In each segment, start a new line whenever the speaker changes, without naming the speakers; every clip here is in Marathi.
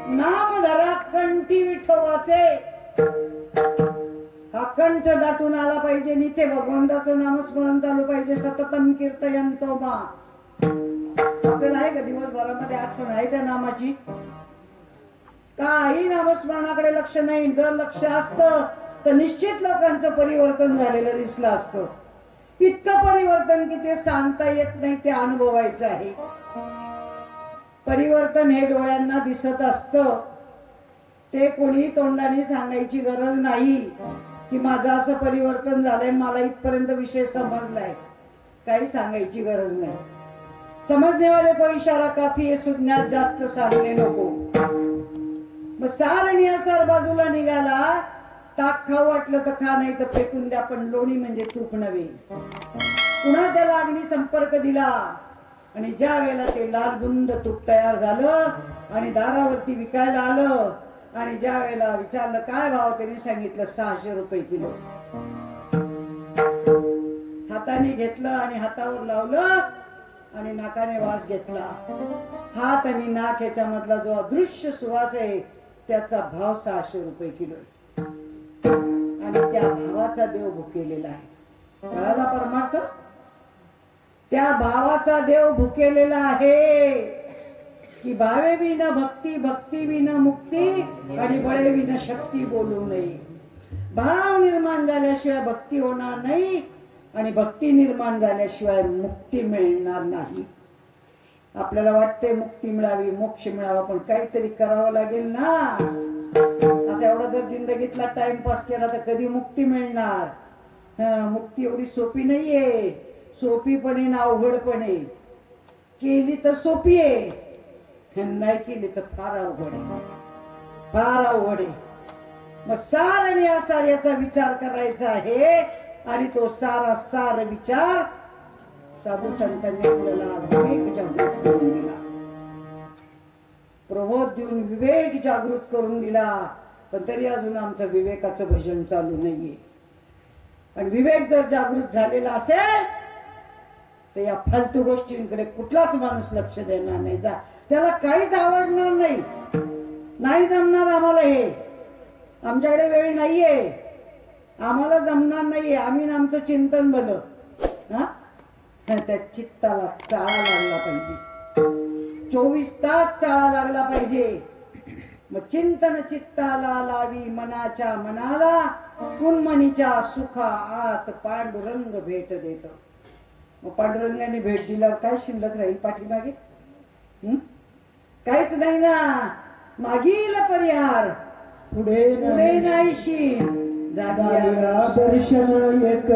नाम धरा कंठी विठोबाचे, हा कंठ दाटून आला पाहिजे. निथे भगवंताचं नामस्मरण चालू पाहिजे. सततम कीर्तयंतो मा. आपल्याला आहे का दिवसभरामध्ये आठवण आहे त्या नामाची? काही नामस्मरणाकडे लक्ष नाही. जर लक्ष असतं तर निश्चित लोकांचं परिवर्तन झालेलं दिसलं असतं. इतकं परिवर्तन की ते सांगता येत नाही, ते अनुभवायचं आहे. परिवर्तन हे डोळ्यांना दिसत असतं. ते कोणी तोंडाने सांगायची गरज नाही की माझं असं परिवर्तन झालंय, मला इथपर्यंत विषय समजलाय. काही सांगायची गरज नाही. समजने वाले को इशारा काफी है, सुज्ञात जास्त सांगणे नको. मग सार आणि सार बाजूला निघाला. ताक खाऊ वाटलं तर खा, नाही तर फेकून द्या, पण लोणी म्हणजे तूप नव्हे. पुन्हा त्याला अग्नी संपर्क दिला आणि ज्या वेळेला ते लालबुंद तूप तयार झालं आणि दारावरती विकायला आलं आणि ज्या वेळेला विचारलं काय भाव, त्यांनी सांगितलं 600 रुपये किलो. हाताने घेतलं आणि हातावर लावलं आणि नाकाने वास घेतला. हात आणि नाक याच्या मधला जो अदृश्य सुवास आहे त्याचा भाव 600 रुपये किलो. आणि त्या भावाचा देव भुकेलेला आहे. कळाला परमार्थ? त्या भावाचा देव भुकेलेला आहे की भावे विन भक्ती, भक्ती विन मुक्ती आणि बळे विन शक्ती बोलू नये. भाव निर्माण झाल्याशिवाय भक्ती होणार नाही आणि भक्ती निर्माण झाल्याशिवाय मुक्ती मिळणार नाही. आपल्याला वाटते मुक्ती मिळावी, मोक्ष मिळावा, पण काहीतरी करावं लागेल ना. असं एवढा जर जिंदगीतला टाइमपास केला तर कधी मुक्ती मिळणार? मुक्ती एवढी सोपी नाहीये. सोपी पण आहे ना अवघड पण आहे. केली तर सोपी आहे, नाही केली तर फार अवघड आहे. फार अवघड आहे. मग सार आणि असार याचा विचार करायचा आहे आणि तो सारा सार विचार साधू संतांनी आपल्याला विवेक जागृत करून दिला. प्रबोध देऊन विवेक जागृत करून दिला. पण तरी अजून आमचं विवेकाचं भजन चालू नाहीये. आणि विवेक जर जागृत झालेला असेल तर या फालतू गोष्टींकडे कुठलाच माणूस लक्ष देणार नाही. त्याला काहीच आवडणार नाही. नाही जमणार आम्हाला, हे आमच्याकडे वेळ नाहीये, आम्हाला जमणार नाहीये, आम्ही आमचं चिंतन भलं. त्या चित्ताला चाळा लागला पाहिजे. 24 तास चाळा लागला पाहिजे. मग चिंतन चित्ताला लावी मनाच्या मनाला, कुणमणीच्या सुखा आत पांडुरंग भेट देतो. मग पांडुरंगाने भेट दिल्यावर काय शिल्लक राहील पाठीमागे? काहीच नाही ना. मागील परिहार पुढे नाहीशी दर्शन एक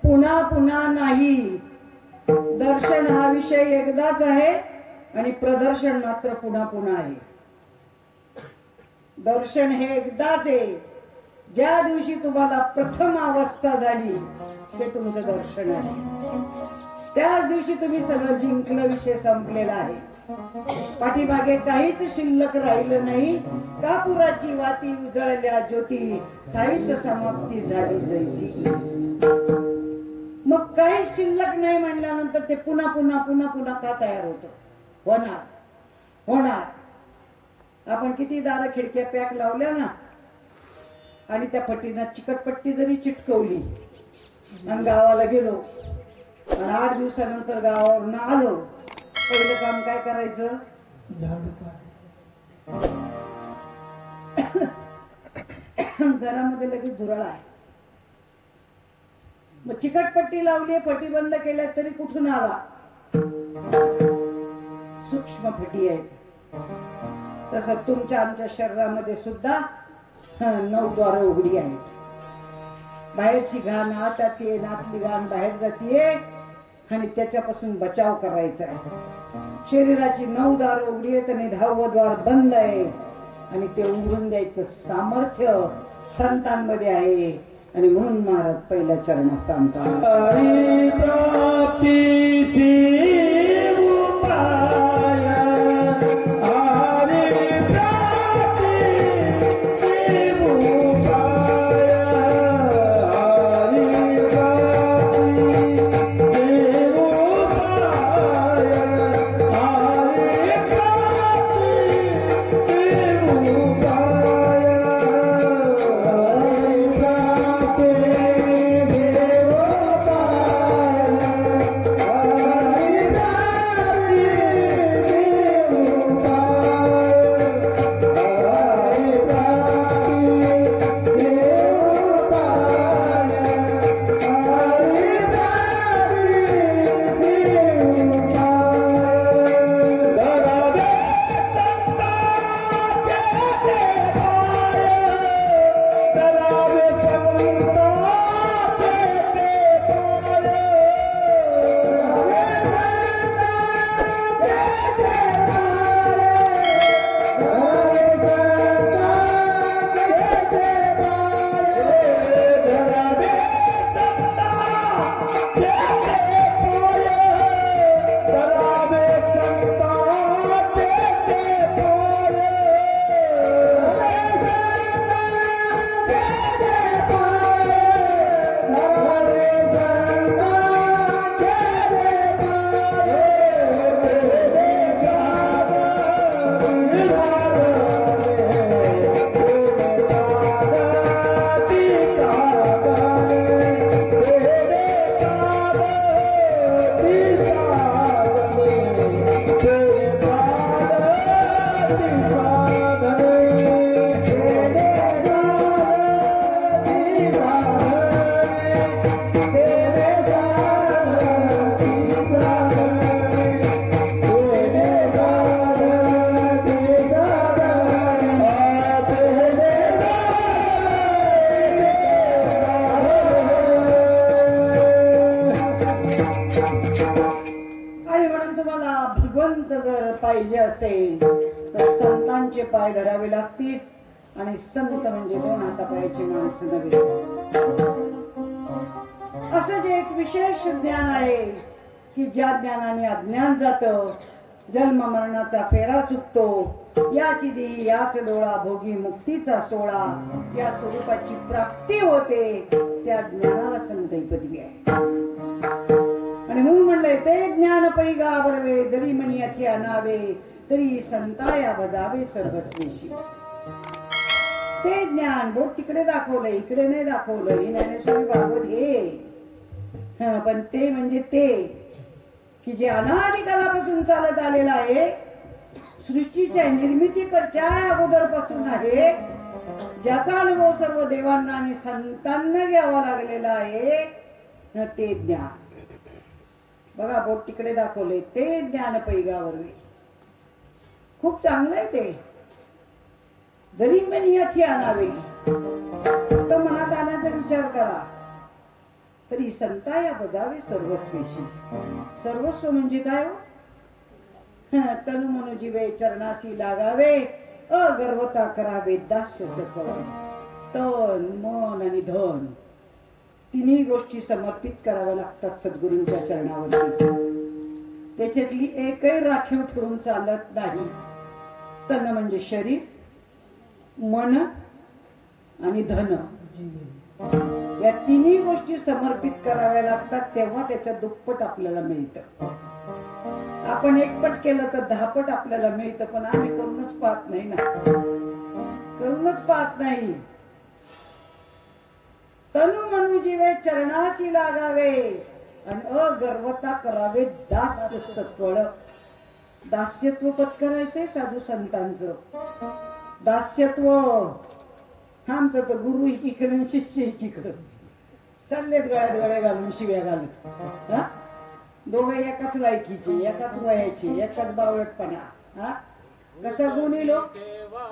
पुन्हा पुन्हा नाही. दर्शन हा विषय एकदाच आहे आणि प्रदर्शन मात्र पुन्हा पुन्हा आहे. दर्शन हे एकदाच आहे. ज्या दिवशी तुम्हाला प्रथम अवस्था झाली ते तुमचं दर्शन आहे. त्याच दिवशी तुम्ही सगळं जिंकलं, विषय संपलेला आहे. पाठीमागे काहीच शिल्लक राहिलं नाही. कापुराची वाती उजळल्या ज्योती, काहीच समाप्ती झाली जैसी. मग काही शिल्लक नाही म्हणल्यानंतर ते पुन्हा पुन्हा पुन्हा पुन्हा का तयार होतं? होणार होणार. आपण किती दार खिडक्या पॅक लावल्या ना आणि त्या पट्टीनं चिकटपट्टी जरी चिटकवली आणि गावाला गेलो आणि 8 दिवसानंतर गावावरून आलो, पहिलं काम काय करायचं? झाडू काढ. घरामध्ये लगेच झुरळ आहे. मग चिकटपट्टी लावली, पट्टी बंद केल्या तरी कुठून आला? सूक्ष्म फटी आहे. तसं तुमच्या आमच्या शरीरामध्ये सुद्धा 9 द्वार उघडी आहेत. बाहेरची घाण आत येते, आतली घाण बाहेर जाते आणि त्याच्यापासून बचाव करायचा आहे. शरीराची 9 दार उघडी आहेत आणि 10वं द्वार बंद आहे आणि ते उघडून द्यायचं सामर्थ्य संतांमध्ये आहे. आणि म्हणून महाराज पहिल्या चरणात सांगतात,
हरी प्राप्तीची उपाय, हरी प्राप्तीची उपाय, हरी प्राप्तीची उपाय, हरी प्राप्तीची
पाहिजे असेल तर संतांचे पाय धरावे लागतील. आणि संत म्हणजे 2 हातापायाची माणसं नव्हे. असं जे एक विशेष ज्ञान आहे की ज्या ज्ञानाने अज्ञान जातं, जन्म मरणाचा फेरा चुकतो, याची देही याच डोळा भोगी मुक्तीचा सोळा, या स्वरूपाची प्राप्ती होते, त्या ज्ञानाला संत ही पदवी आहे. आणि म्हणून म्हणलंय, ते ज्ञान पैगा बरवे जरी मनी अथी अनावे, तरी संताया बजावे सर्वस्वेशी. ते ज्ञान बोट तिकडे दाखवलंय, इकडे नाही दाखवलं. ही ज्ञानेश्वरी भागवत हे पण ते म्हणजे ते की जे अनादी कालापासून चालत आलेलं आहे, सृष्टीच्या निर्मितीच्या अगोदरपासून आहे, ज्याचा अनुभव सर्व देवांना आणि संतांना घ्यावा लागलेला आहे, ते ज्ञान. बघा बोट तिकडे दाखवले, ते ज्ञान पैगावर. खूप चांगलं आहे ते. जरी मनी अथी आणावे, तर मनात आणायचा विचार करा, तरी संताया बजावे सर्वस्वेशी. सर्वस्व म्हणजे काय हो? तनु मनु जीवे चरणासी लागावे, अगर्वता करावे दास्य सकळ. तन मन आणि धन तिन्ही गोष्टी समर्पित कराव्या लागतात सद्गुरूंच्या चरणावरती. त्याच्यातली एकही राखीव ठेवून चालत नाही. तन म्हणजे शरीर, मन आणि धन, या तिन्ही गोष्टी समर्पित कराव्या लागतात, तेव्हा त्याच्या दुप्पट आपल्याला मिळतं. आपण एकपट केलं तर 10 पट आपल्याला मिळतं, पण आम्ही करूनच पाहत नाही ना, करूनच पाहत नाही. तनु मनु जीवे चरणासी लागावे आणि अगर्वता करावे दास्य सत्वळ. दास्यत्व पत्करायचंय साधू संतांचं. दास्यत्व आमचं तर गुरु एकीकडे शिष्य एकीकडे चाललेत, गळ्यात गळे घालून शिव्या घालत. दोघे एकाच लायकीचे, एकाच वयाचे, एकाच बावळटपणा. कसा गुणी लोक
देवा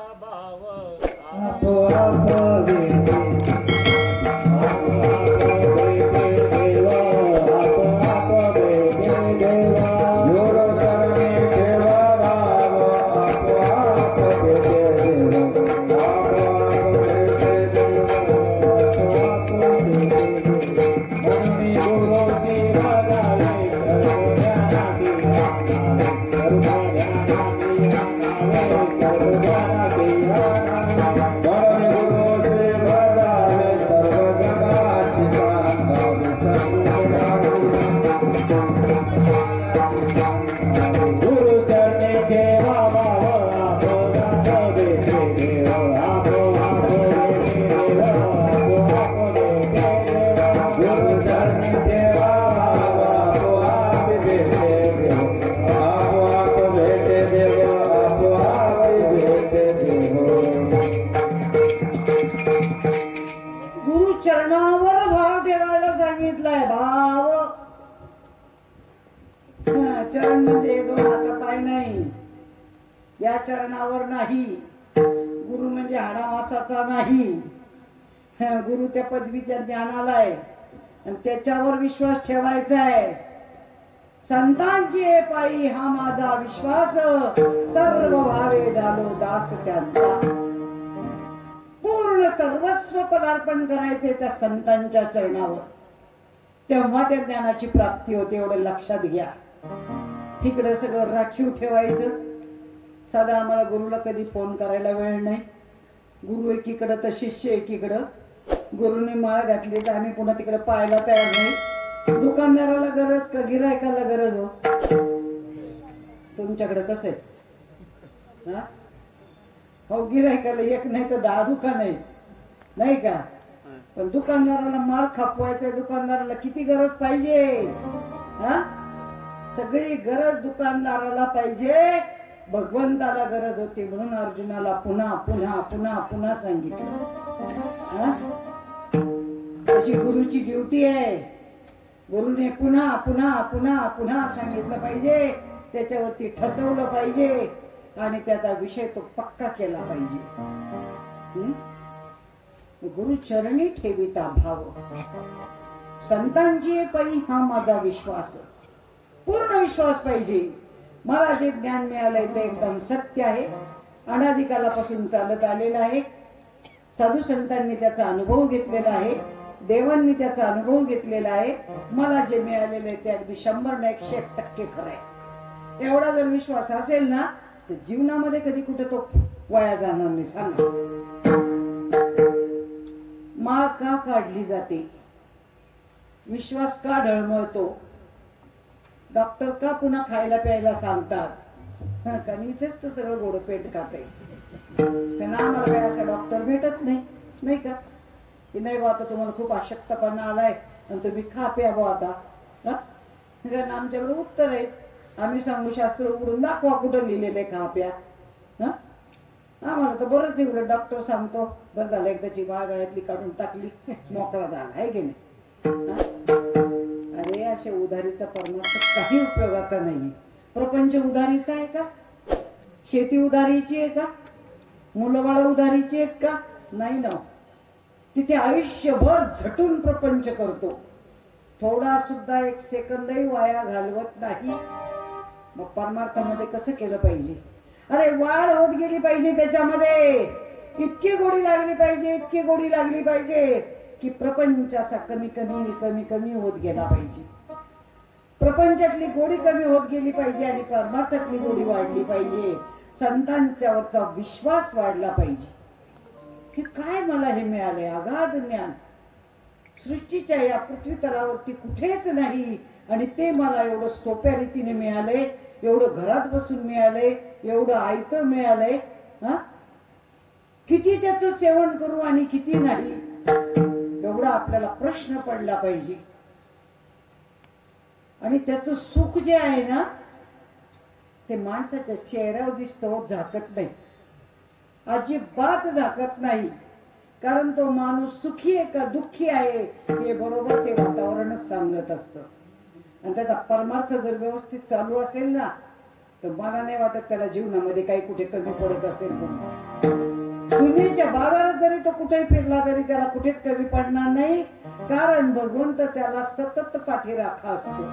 या चरणावर नाही. गुरु म्हणजे हाडामासाचा नाही. गुरु त्या पदवीच्या ज्ञानाला आहे आणि त्याच्यावर विश्वास ठेवायचा आहे. संतांची पायी हा माझा विश्वास, सर्व भावे झालो दास त्यांचा. पूर्ण सर्वस्व पदार्पण करायचे त्या संतांच्या चरणावर, तेव्हा त्या ज्ञानाची प्राप्ती होते. एवढं लक्षात घ्या. इकडे सगळं राखीव ठेवायचं. साधा आम्हाला गुरुला कधी फोन करायला वेळ नाही. गुरु एकीकडं तर शिष्य एकीकडं. गुरुने माळ घातली तर आम्ही पुन्हा तिकडे पाहायला तयार नाही. दुकानदाराला गरज का गिरायकाला गरज हो? तुमच्याकडे कसं आहे? हा, हो, गिरायकाला एक नाही तर 10 दुकान आहेत, नाही का? पण दुकानदाराला माल खपवायचा, दुकानदाराला किती गरज पाहिजे? हा, सगळी गरज दुकानदाराला पाहिजे. भगवंताला गरज होती म्हणून अर्जुनाला पुन्हा पुन्हा पुन्हा पुन्हा सांगितलं. अशी गुरुची ड्युटी आहे. गुरुने पुन्हा पुन्हा पुन्हा पुन्हा सांगितलं पाहिजे, त्याच्यावरती ठसवलं पाहिजे आणि त्याचा विषय तो पक्का केला पाहिजे. गुरु चरणी ठेविता भाव, संतांची पायी हा माझा विश्वास. पूर्ण विश्वास पाहिजे. मला जे ज्ञान मिळालंय ते एकदम सत्य आहे. अनादिकालापासून चालत आलेलं आहे. साधू संतांनी त्याचा अनुभव घेतलेला आहे. देवांनी त्याचा अनुभव घेतलेला आहे. मला जे मिळालेलं आहे ते अगदी 100 नाही 101% खरं आहे. एवढा जर विश्वास असेल ना तर जीवनामध्ये कधी कुठे तो वाया जाणार नाही. सांगा, माळ का काढली जाते? विश्वास का ढळमळतो? डॉक्टर का पुन्हा खायला प्यायला सांगतात? कारण इथेच तर सगळं गोडपेट खाते. त्यांना आम्हाला काय असं डॉक्टर भेटत नाही, नाही का? की नाही बा आता तुम्हाला खूप अशक्तपणा आलाय आणि तुम्ही खा प्या बा आता. कारण आमच्याकडे उत्तर आहे. आम्ही सांगू शास्त्र उघडून दाखवा कुठं लिहिलेलं आहे खा प्या. आम्हाला तर बरंच एवढं डॉक्टर सांगतो, बरं झालं एकदाची बाळ गळ्यातली काढून टाकली, मोकळा झाला, आहे की नाही? अरे अशा उधारीचा परमार्थ काही उपयोगाचा नाही. प्रपंच उधारीचा आहे का? शेती उधारीची आहे का? मुलंबाळ उधारीची आहेत का? नाही ना. तिथे आयुष्यभर झटून प्रपंच करतो. थोडा सुद्धा एक सेकंदही वाया घालवत नाही. मग परमार्थामध्ये कसं केलं पाहिजे? अरे वाढ होत गेली पाहिजे त्याच्यामध्ये. इतकी गोडी लागली पाहिजे, इतकी गोडी लागली पाहिजे की प्रपंच असा कमी कमी कमी कमी होत गेला पाहिजे. प्रपंचातली गोडी कमी होत गेली पाहिजे आणि परमार्थातली गोडी वाढली पाहिजे. संतांच्यावरचा विश्वास वाढला पाहिजे. की काय मला हे मिळाले अगाध ज्ञान, सृष्टीच्या या पृथ्वी तलावरती कुठेच नाही आणि ते मला एवढं सोप्या रीतीने मिळाले, एवढं घरात बसून मिळाले, एवढं आयतं मिळालंय. किती त्याचं सेवन करू आणि किती नाही, एवढा आपल्याला प्रश्न पडला पाहिजे. आणि त्याचं सुख जे आहे ना ते माणसाच्या चेहऱ्यावर दिसतं, झाकत नाही, अजिबात झाकत नाही. कारण तो माणूस सुखी आहे का दुःखी आहे हे बरोबर ते वातावरणच सांगत असतं. आणि त्याचा परमार्थ जर व्यवस्थित चालू असेल ना तर मला नाही वाटत त्याला जीवनामध्ये काही कुठे कमी पडत असेल. दुनियेच्या बाजारात जरी तो कुठे फिरला तरी त्याला कुठेच कमी पडणार नाही. कारण भगवंत त्याला सतत पाठीराखा असतो.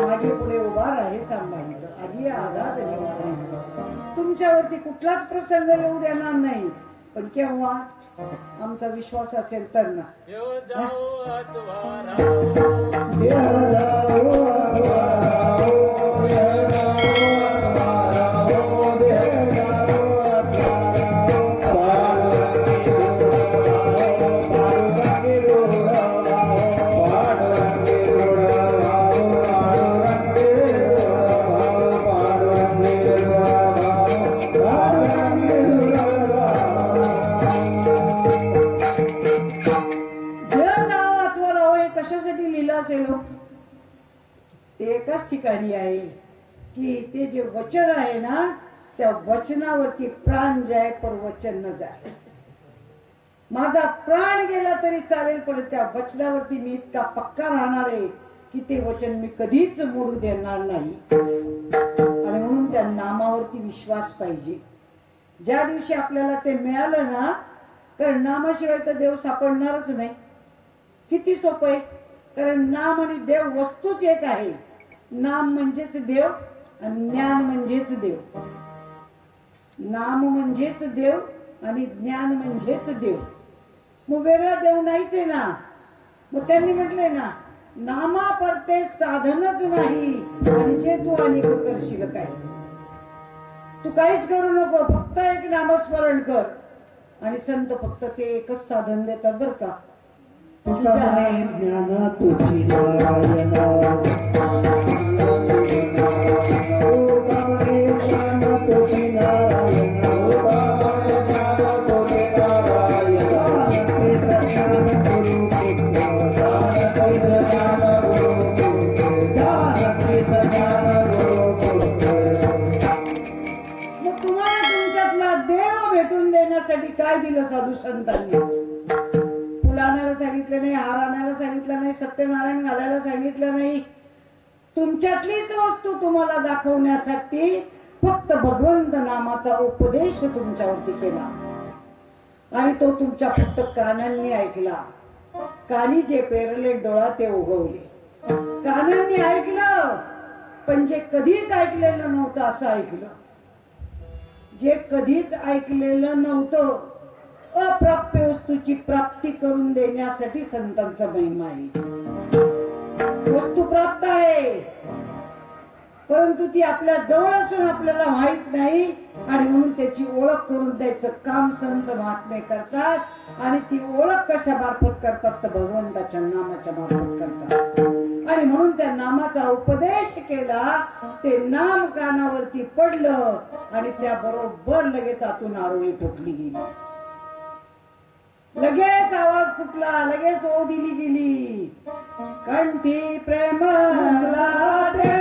मागे पुढे उभा राहे सांभाळलं, आधी आघात निवारण. तुमच्यावरती कुठलाच प्रसंग येऊ देणार नाही. पण केव्हा? आमचा विश्वास असेल तर ना. ते एकाच ठिकाणी आहे की ते जे वचन आहे ना त्या वचनावरती प्राण जाय पर वचन न जाय. माझा प्राण गेला तरी चालेल पण त्या वचनावरती मी इतका पक्का राहणार आहे की ते वचन मी कधीच मोडू देणार नाही. आणि म्हणून त्या नामावरती विश्वास पाहिजे. ज्या दिवशी आपल्याला ते मिळालं ना, कारण नामाशिवाय तर देव सापडणारच नाही. किती सोपं आहे. कारण नाम आणि देव वस्तूच एक आहे. नाम म्हणजेच देव आणि ज्ञान म्हणजेच देव. नाम म्हणजेच देव आणि ज्ञान म्हणजेच देव. मग वेगळा देव नाहीच आहे ना. मग त्यांनी म्हटलंय ना, नामा परते साधनच नाही आणि जे तू अनेक करशील काय. तू काहीच करू नको, फक्त एक नामस्मरण कर. आणि संत फक्त ते एकच साधन देतात बर का.
तुझा ज्ञान तुझी नारायणा, ज्ञान तुझी नारायणा, ज्ञान तुझी नारायणा, ज्ञान गुरु
मग तुम्हाला तुमच्यातला देव भेटून देण्यासाठी काय दिलं साधू संतांनी? फुल आणायला सांगितलं नाही, हार आणायला सांगितलं नाही, सत्यनारायण घालायला सांगितलं नाही. तुमच्यातलीच वस्तू तुम्हाला दाखवण्यासाठी फक्त भगवंत नामाचा उपदेश तुमच्यावरती केला. आणि तो तुमच्या फक्त कानांनी ऐकला. कानी जे पेरले डोळा ते उगवले. कानांनी ऐकलं, पण जे कधीच ऐकलेलं नव्हतं असं ऐकलं. जे कधीच ऐकलेलं नव्हतं, अप्राप्य वस्तूची प्राप्ती करून देण्यासाठी संतांचा महिमा आहे. वस्तू प्राप्त आहे, परंतु ती आपल्या जवळ असून आपल्याला माहित नाही. आणि म्हणून त्याची ओळख करून द्यायचं काम संत महात्मे करतात. आणि ती ओळख कशा मार्फत करतात तर भगवंताच्या नामाच्या मार्फत करतात. आणि म्हणून त्या नामाचा उपदेश केला. ते नाम कानावरती पडलं आणि त्याबरोबर लगेच आतून आरोळी ठोकली गेली. लगेच आवाज फुटला, लगेच ओ दिली गेली. कंठी प्रेम लाटे,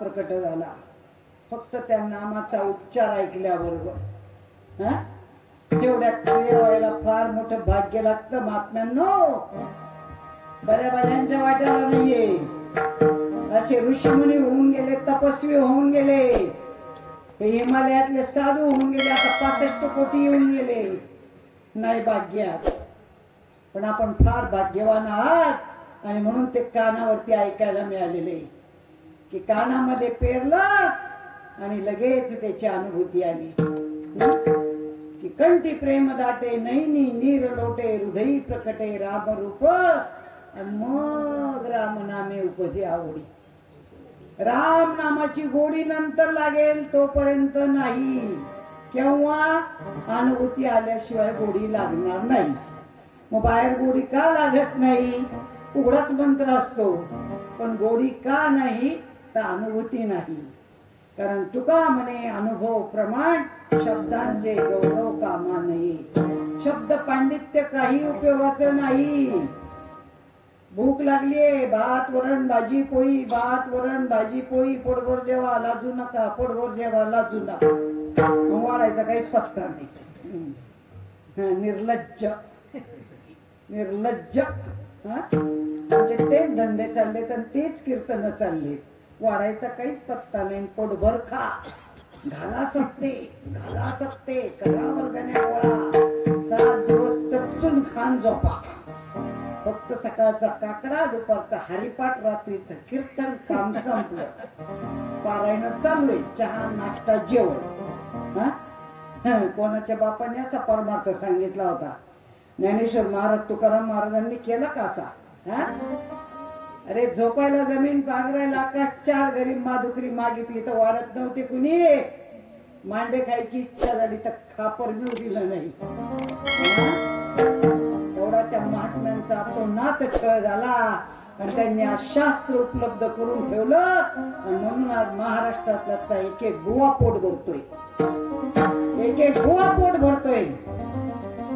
प्रकट झाला फक्त त्या नामाचा उच्चार ऐकल्याबरोबर. एवढ्या क्रिया व्हायला फार मोठं भाग्य लागतं महात्म्यांनो. बऱ्या बऱ्यांच्या वाट्याला नाहीये. असे ऋषीमुनी होऊन गेले, तपस्वी होऊन गेले, हे हिमालयातले साधू होऊन गेले, आता 65 कोटी येऊन गेले. नाही भाग्यात, पण आपण फार भाग्यवान आहात. आणि म्हणून ते कानावरती ऐकायला मिळालेले की कानामध्ये पेरलं आणि लगेच त्याची अनुभूती आली की की कंठी प्रेम दाटे नैनी नीर लोटे हृदयी प्रकटे राम रूप आणि मग राम नामे उपजे आवडी. राम नामाची गोडी नंतर लागेल, तोपर्यंत नाही. केव्हा? अनुभूती आल्याशिवाय गोडी लागणार नाही. मग बाहेर गोडी का लागत नाही? उघडाच मंत्र असतो, पण गोडी का नाही? तर अनुभूती नाही. कारण तुका म्हणे अनुभव प्रमाण शब्दांचे गौरव कामा नाही. शब्द पांडित्य काही उपयोगाचं नाही. भूक लागलीये, भात वरण भाजी पोळी, भात वरण भाजी पोळी, पोटभर जेवा लाजू नका, पोटभर जेवा लाजू नका. वाढायचा काही पत्ता नाही. निर्लज्ज निर्लज्ज. म्हणजे तेच धंदे चालले तर तेच कीर्तन चालले. वाढायचा काहीच पत्ता नाही. पोटभर खा, घाला सकते करा वर्गण्या गोळा, 7 दिवस टचून खान झोपा. फक्त सकाळचा काकडा, दुपारचा हरिपाठ, रात्रीचं कीर्तन, काम संपलं. पारायण चाललंय, चहा नाश्ता जेवण. कोणाच्या बापाने असा परमार्थ सांगितला होता. ज्ञानेश्वर महाराज तुकाराम महाराजांनी केला का असा? अरे झोपायला जमीन, पांघरायला आकाश, 4 गरीब माधुकरी मागितली तर वाढत नव्हते कुणी. मांडे खायची इच्छा झाली तर खापर मिळू दिलं नाही. एवढा त्या महात्म्यांचा तो नात छळ झाला आणि त्यांनी आज शास्त्र उपलब्ध करून ठेवलं. आणि म्हणून आज महाराष्ट्रातला एक एक बुवा पोट भरतोय, एक एक बुवा पोट भरतोय.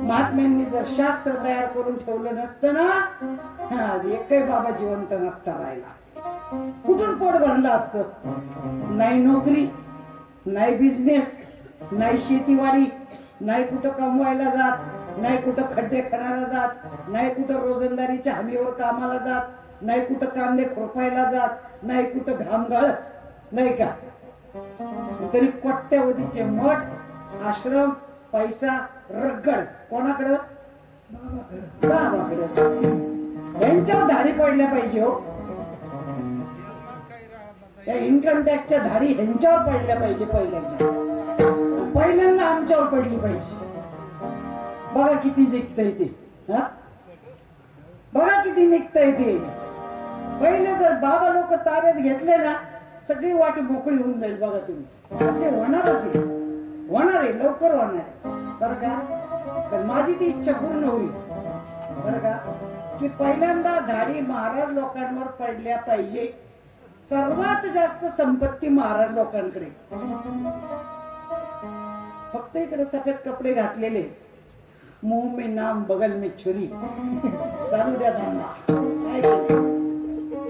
महात्म्यांनी जर शास्त्र तयार करून ठेवलं नसतं ना, आज एकही बाबा जिवंत नसता राहिला. कुठून पोट भरलं असतं? नाही नोकरी, नाही बिझनेस, नाही शेतीवाडी, नाही कुठं कमवायला जात, नाही कुठं खड्डे खणायला जात, नाही कुठं रोजंदारीच्या हमीवर कामाला जात, नाही कुठं कांदे खोपायला जात, नाही कुठं घाम गाळत, नाही का? तरी कोट्यवधीचे मठ, आश्रम, पैसा रगड कोणाकडं? बाबाकडं. यांच्यावर धाडी पडल्या पाहिजे हो. त्या इन्कम टॅक्सच्या धाडी ह्यांच्यावर पडल्या पाहिजे. पहिल्यांदा आमच्यावर पडली पाहिजे. बघा किती निघतंय ते. बघा किती निघतंय ते. पहिले जर बाबा लोक ताब्यात घेतले ना, सगळी वाट मोकळी होऊन जाईल. बघा तुम्ही, ते होणारच आहे, होणार आहे, लवकर होणार आहे. बरं का? तर माझी ती इच्छा पूर्ण होईल. बरं का? की पहिल्यांदा धाडी महाराज लोकांवर पडल्या पाहिजे. सर्वात जास्त संपत्ती महाराज लोकांकडे. फक्त इकडे सफेद कपडे घातलेले, मुंह में नाम बगल में छुरी, चालू द्या धंदा.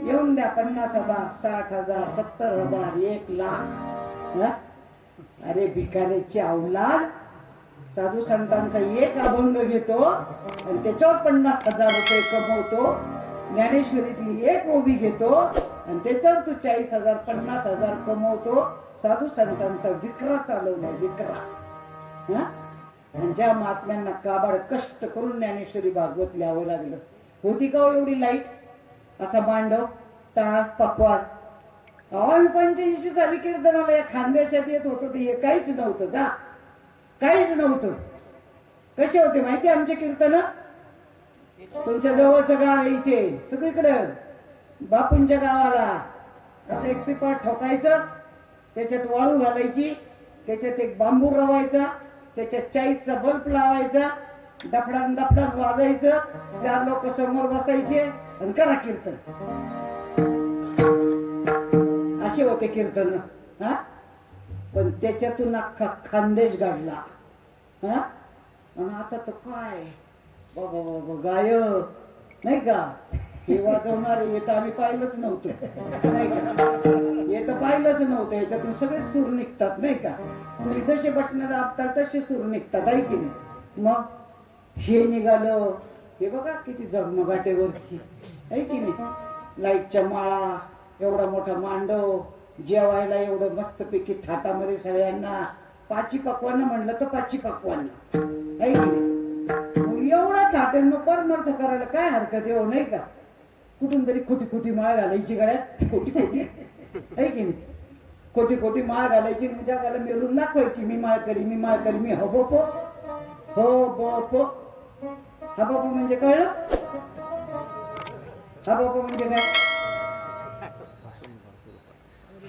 येऊन द्या 50,000, 60,000, 70,000, 1,00,000. अरे भिकाऱ्याची अवलाद. साधू संतांचा एक अभंग घेतो आणि त्याच्यावर 50,000 रुपये कमवतो. ज्ञानेश्वरीतली एक ओवी घेतो आणि त्याच्यावर तू 40,000, 50,000 कमवतो. साधू संतांचा विक्रा चालवलाय, विक्रा. आणि ज्या महात्म्यांना काबाड कष्ट करून ज्ञानेश्वरी भागवत लिहावं लागलं, होती का एवढी लाईट? असा मांडव, टाळ, पकवान. 85 साली कीर्तनाला या खानदेशात येत होतं, ते काहीच नव्हतं. जा, काहीच नव्हतं. कसे होते माहिती आमचे कीर्तन? तुमच्या जवळचं गाव आहे इथे, सगळीकडं बापूंच्या गावाला असं एक पिपा ठोकायचं, त्याच्यात वाळू घालायची, त्याच्यात एक बांबू रवायचा, त्याच्यात चाईचा बल्ब लावायचा, डफडान डफडान वाजायचं, 4 लोक समोर बसायचे आणि करा कीर्तन. असे होते कीर्तन. पण त्याच्यातून अख्खा खानदेश गाडला. आणि आता तर काय बाबा गायक नाही का, हे वाजवणारे हे तर आम्ही पाहिलंच नव्हतं, नाही का? हे तर पाहिलंच नव्हतं. याच्यातून सगळे सूर निघतात, नाही का? तुम्ही जसे बटणं दाबतात तसे सूर निघतात, आहे की नाही? मग हे निघालं, हे बघा किती झगमगाटेवरती, आहे की नाही? लाईटच्या माळा, एवढा मोठा मांडव, जेवायला एवढं मस्तपैकी थाटामध्ये सगळ्यांना. 5 पक्वान म्हणलं तर 5 पक्वान, आहे की नाही? एवढा थाटेल मग परमार्थ करायला काय हरकत आहे हो, नाही का? कुठून तरी खोटी खोटी माळ घालायची गळ्यात, खोटी खोटी, आहे की नाही? खोटी खोटी माळ घालायची, जगाला मिळून दाखवायची, मी माळ करी, मी माळ करी, मी हबोपो. हो बो पो. हा बाबा म्हणजे कळलं? हा बाबा म्हणजे काय?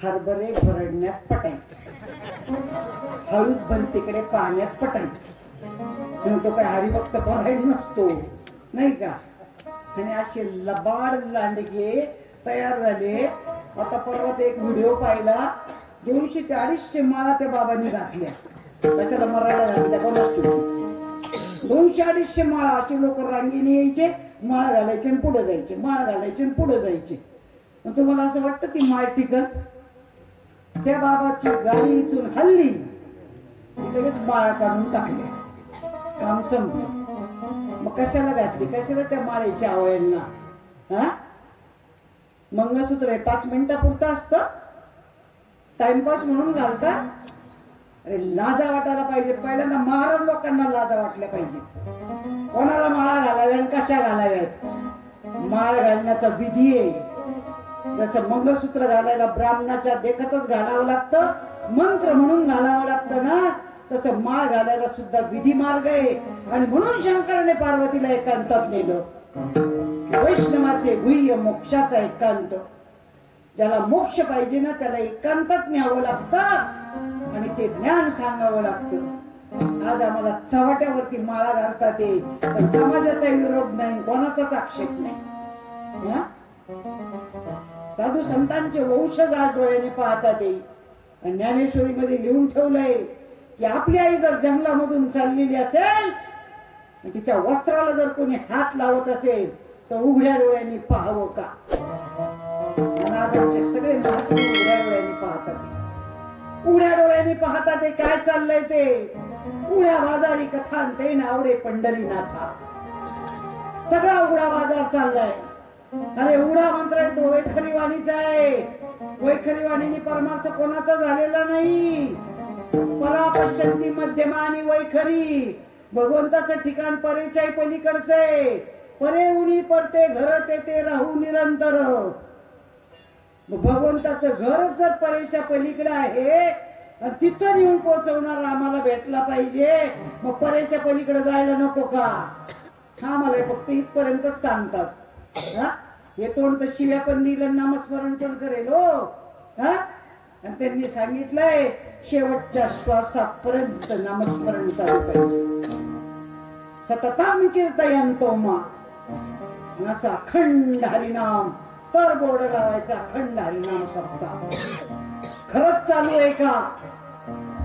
हरभरे भरडण्यात पटायचं, हळूच बनतीकडे पाण्यात पटायचं. तो काय हरिभक्त भरायला नसतो नाही का? आणि असे लबाड लांडगे तयार झाले. आता परवा एक व्हिडिओ पाहिला, 200 ते 250 माळा त्या बाबांनी घातल्या. कशाला मरायला घातल्या कोणाच? 200-250 माळा असे लोक रांगेने यायचे, माळ घालायचे आणि पुढे जायचे, माळ घालायचे आणि पुढे जायचे. तुम्हाला असं वाटतं ती माळ टिकल? त्या बाबाची गाडी इथून हल्ली, लगेच माळा काढून टाकल्या, काम संपलं. मग कशाला घातली? कशाला त्या माळेच्या आवळेला? हा, मंगळसूत्र हे 5 मिनिटापुरतं असतं, टाइमपास म्हणून घालतात. अरे लाजा वाटायला पाहिजे. पहिल्यांदा महाराज लोकांना लाजा वाटल्या पाहिजे. कोणाला माळा घालाव्या आणि कशा घालाव्यात? माळ घालण्याचा विधी आहे. जसं मंगळसूत्र घालायला ब्राह्मणाच्या देखतच घालावं लागतं, मंत्र म्हणून घालावं लागतं ना, तसं माळ घालायला सुद्धा विधी मार्ग आहे. आणि म्हणून शंकराने पार्वतीला एकांतात नेलं. वैष्णवाचे गुह्य मोक्षाचा एकांत. ज्याला मोक्ष पाहिजे ना त्याला एकांतात न्यावं लागतं आणि ते ज्ञान सांगावं लागतं. आज आम्हाला चव्हाट्यावरती माळा घालतात ते, पण समाजाचा विरोध नाही, कोणाचाच आक्षेप नाही. साधू संतांचे वंशज आज डोळ्याने पाहतात. ज्ञानेश्वरी मध्ये लिहून ठेवलंय की आपली आई जर जंगलामधून चाललेली असेल, तिच्या वस्त्राला जर कोणी हात लावत असेल तर उघड्या डोळ्यांनी पाहावं का? आज आमचे सगळे महात्मे उघड्या डोळ्यांनी पाहतात. उघड्या डोळ्यांनी पाहतात ते काय चाललंय ते. उघड्या बाजारी कथा ते नावडे पंढरीनाथा. सगळा उघडा बाजार चाललाय. अरे उघडा मंत्र आहे तो वैखरीवाणीचा आहे. वैखरीवाणीने परमार्थ कोणाचा झालेला नाही. परा पश्यंती मध्यमानी वैखरी. भगवंताचं ठिकाण परेच्या पलीकडचं आहे. परे उनी परते घर ते राहू निरंतर. भगवंताचं घर जर परेच्या पलीकडे आहे आणि तिथं येऊन पोहोचवणारा आम्हाला भेटला पाहिजे, मग परेच्या पलीकडे जायला नको का? हा मला फक्त इथपर्यंतच सांगतात. हे तोंड तर शिव्या पण दिलं, नामस्मरण पण करेल हो. आणि त्यांनी सांगितलंय शेवटच्या श्वासापर्यंत नामस्मरण चालू पाहिजे. सतताम कीर्तयंतो मा. असा अखंड हरिनाम तर बोर्ड लावायचा, अखंड हरिनाम सप्ताह. खरंच चालू आहे का?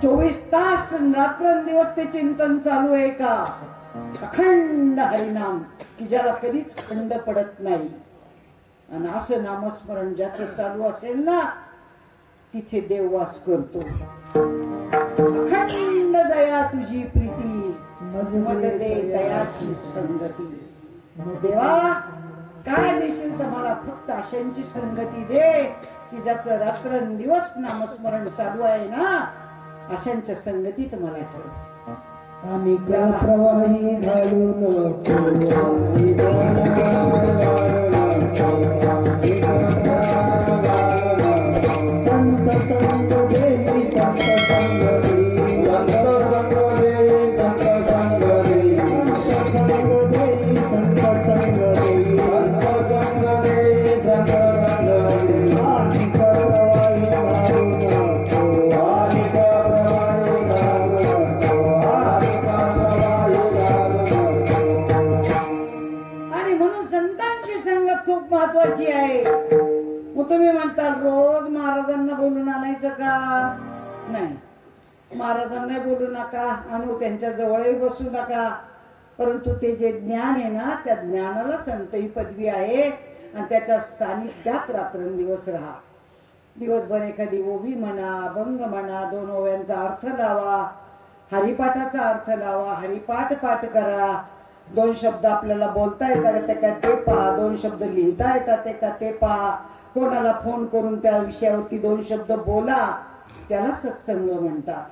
24 तास रात्रंदिवस ते चिंतन चालू आहे का? अखंड हरिनाम की ज्याला कधीच खंड पडत नाही. आणि असं नामस्मरण ज्याचं चालू असेल ना तिथे देव वास करतो. अखंड दया तुझी प्रीती, मज दे दयाची संगती. देवा काय देशील तर मला फक्त अशांची संगती दे की ज्याचं रात्रंदिवस नामस्मरण चालू आहे ना, अशांच्या संगतीत मला ठेव.
आम्ही प्रवाही घालून संत संग देवी, संत संग देवी, संत संग देवी, संत संग देवी, संत संग देवी, संत संग देवी, संत संग देवी, संत संग देवी. आम्ही प्रवाही घालून, आम्ही प्रवाही घालून,
आणि म्हणून संतांची संगत खूप महत्वाची आहे. मग तुम्ही म्हणता रोज महाराजांना बोलून आणायचं का? नाही, महाराजांना बोलू नका, आणू त्यांच्या जवळही बसू नका. परंतु ते जे ज्ञान आहे ना त्या ज्ञानाला संत ही पदवी आहे आणि त्याच्या सानिध्यात रात्रंदिवस राहा. दिवसभर एखादी ओवी म्हणा, अभंग म्हणा, 2 ओव्यांचा अर्थ लावा, हरिपाठाचा अर्थ लावा, हरिपाठ पाठ करा. 2 शब्द आपल्याला बोलता येतात ते का ते पहा, 2 शब्द लिहिता येतात ते का ते पहा. कोणाला फोन करून त्या विषयावरती 2 शब्द बोला, त्याला सत्संग म्हणतात.